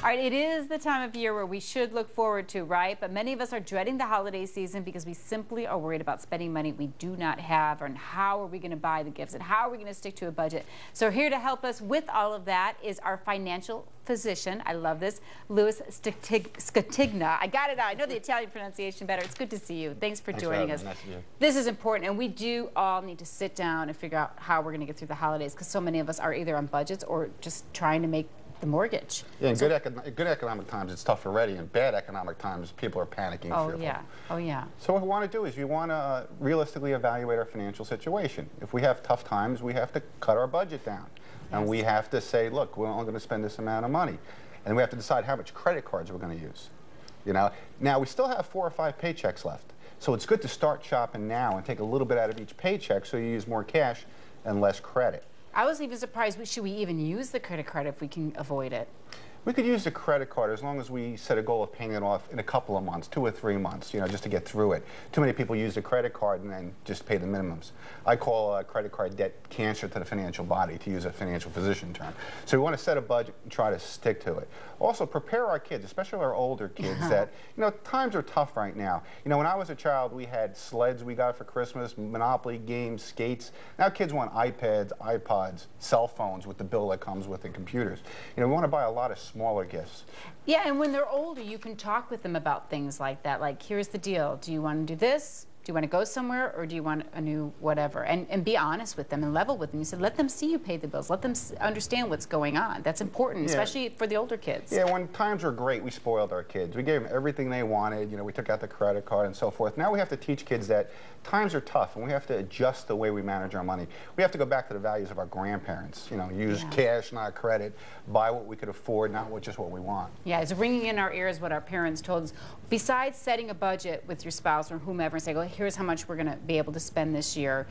right, it is the time of year where we should look forward to, right? But many of us are dreading the holiday season because we simply are worried about spending money we do not have, and how are we going to buy the gifts, and how are we going to stick to a budget. So here to help us with all of that is our financial physician. I love this, Louis Scatigna. I got it out. I know the Italian pronunciation better. It's good to see you. Thanks for joining us. Nice to meet you. This is important, and we do all need to sit down and figure out how we're going to get through the holidays, because so many of us are either on budgets or just trying to make the mortgage. Yeah, in good economic times, it's tough already. In bad economic times, people are panicking. Oh, fearful. yeah. Oh, yeah. So what we want to do is we want to realistically evaluate our financial situation. If we have tough times, we have to cut our budget down. Yes. And we have to say, look, we're only going to spend this amount of money. And we have to decide how much credit cards we're going to use. You know? Now, we still have 4 or 5 paychecks left. So it's good to start shopping now and take a little bit out of each paycheck so you use more cash and less credit. I was even surprised. Should we even use the credit card if we can avoid it? We could use the credit card as long as we set a goal of paying it off in a couple of months, 2 or 3 months, you know, just to get through it. Too many people use the credit card and then just pay the minimums. I call credit card debt cancer to the financial body, to use a financial physician term. So we want to set a budget and try to stick to it. Also, prepare our kids, especially our older kids, that, you know, times are tough right now. You know, when I was a child, we had sleds we got for Christmas, Monopoly games, skates. Now kids want iPads, iPods, cell phones with the bill that comes with it, computers. You know, we want to buy a lot of smaller gifts. Yeah, and when they're older, you can talk with them about things like that. Like, here's the deal. Do you want to do this? Do you want to go somewhere, or do you want a new whatever? And be honest with them and level with them. You said, let them see you pay the bills. Let them understand what's going on. That's important, especially for the older kids. Yeah, when times were great, we spoiled our kids. We gave them everything they wanted. You know, we took out the credit card and so forth. Now we have to teach kids that times are tough, and we have to adjust the way we manage our money. We have to go back to the values of our grandparents. You know, use cash, not credit. Buy what we could afford, not just what we want. Yeah, it's ringing in our ears what our parents told us. Besides setting a budget with your spouse or whomever and say, well, here's how much we're going to be able to spend this year.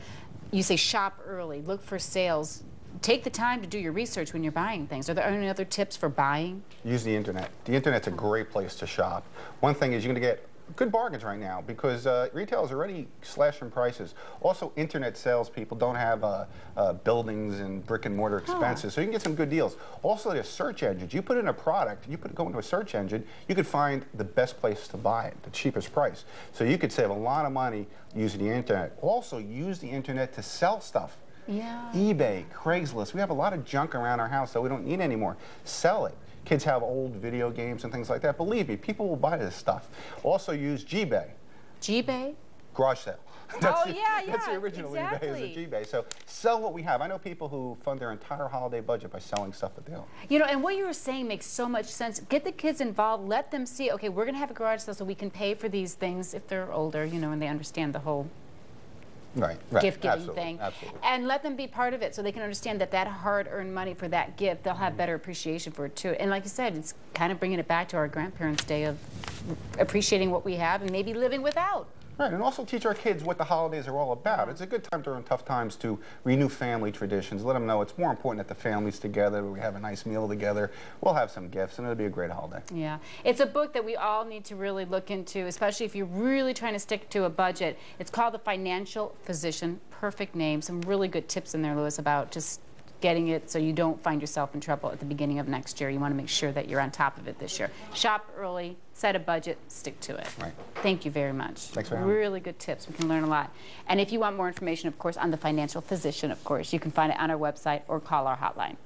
You say shop early, look for sales. Take the time to do your research when you're buying things. Are there any other tips for buying? Use the internet. The internet's a great place to shop. One thing is you're going to get good bargains right now because retail is already slashing prices. Also, internet salespeople don't have buildings and brick and mortar expenses, so you can get some good deals. Also, there's search engines. You put in a product, go into a search engine, you could find the best place to buy it, the cheapest price. So you could save a lot of money using the internet. Also, use the internet to sell stuff. Yeah. eBay, Craigslist. We have a lot of junk around our house that we don't need anymore. Sell it. Kids have old video games and things like that. Believe me, people will buy this stuff. Also use Gbay. Gbay? Garage sale. That's the original eBay, is a Gbay. So sell what we have. I know people who fund their entire holiday budget by selling stuff that they own. You know, and what you were saying makes so much sense. Get the kids involved. Let them see, okay, we're going to have a garage sale so we can pay for these things if they're older, you know, and they understand the whole gift-giving thing. Absolutely. And let them be part of it so they can understand that that hard-earned money for that gift, they'll have better appreciation for it too. And like you said, it's kind of bringing it back to our grandparents' day of appreciating what we have and maybe living without. Right, and also teach our kids what the holidays are all about. It's a good time during tough times to renew family traditions. Let them know it's more important that the family's together, we have a nice meal together, we'll have some gifts, and it'll be a great holiday. Yeah, it's a book that we all need to really look into, especially if you're really trying to stick to a budget. It's called The Financial Physician. Perfect name. Some really good tips in there, Louis, about just getting it so you don't find yourself in trouble at the beginning of next year. You want to make sure that you're on top of it this year. Shop early, set a budget, stick to it. Right. Thank you very much. Thanks for having me. Really good tips. We can learn a lot. And if you want more information, of course, on The Financial Physician, of course, you can find it on our website or call our hotline.